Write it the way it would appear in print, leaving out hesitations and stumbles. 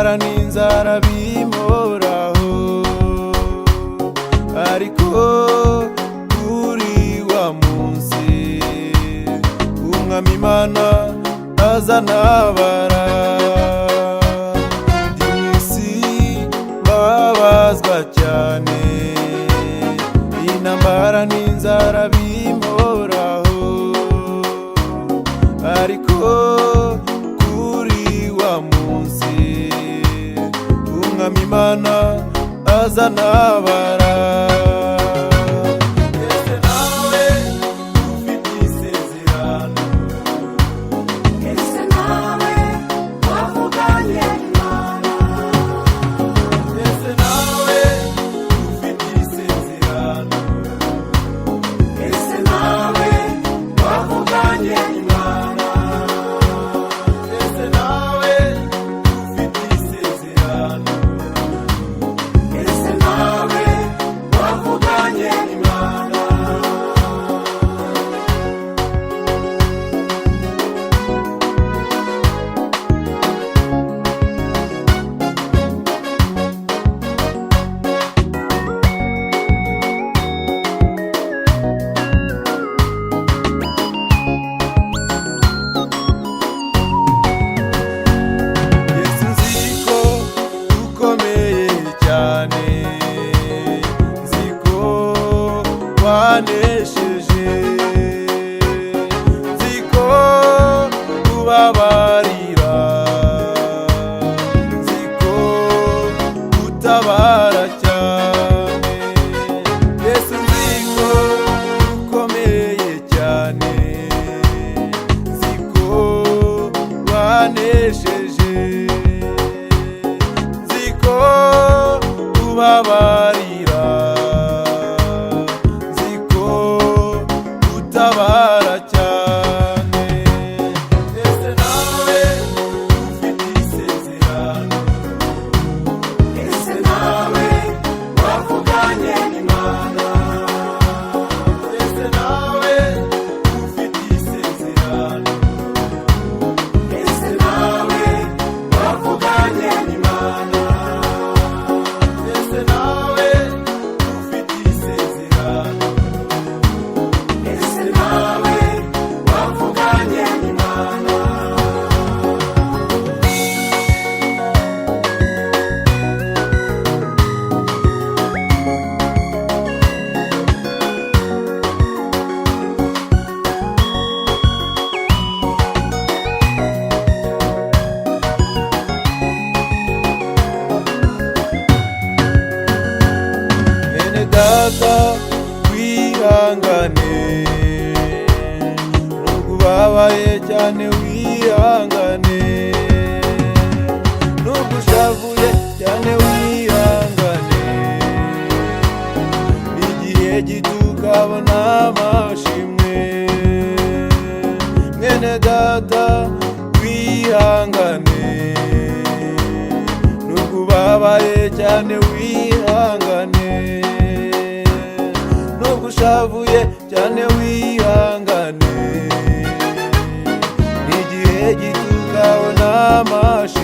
intambara n'inzara bimuhoraho, ariko kuri wa munsi umwami Imana azantabara. Ndi mw'isi mbabazwa cyane, intambara n'inzara bimuhoraho, ariko kuri wa munsi umwami Imana azantabara. Ese nawe ufite isezerano? Ese nawe wavuganye n'Imana? Ese nawe ufite isezerano? Ese nawe wavuganye n'Imana? Ese nawe ufite isezerano? Ese nawe wavuganye n'Imana? Yesu nziko ukomeye cyane, nziko wanesheje, nziko ubabarira, nziko utabara cyane. Yesu nziko ukomeye cyane, nziko wanesheje, nziko ubabarira, nziko utabara cyane. Ese nawe ufite isezerano? Ese nawe wavuganye n'Imana? Ese nawe ufite isezerano? Ese nawe wavuganye n'Imana? Ese nawe ufite isezerano? Ese nawe wavuganye n'Imana? Bene data wihangane, nubwo ubabaye cyane wihangane, nubwo ushavuye cyane wihangane, igihe gito ukabona amashimwe. Mwene data wihangane, nubwo ubabaye cyane wihangane, nubwo ushavuye cyane wihangane, igihe gito ukabona amashimwe.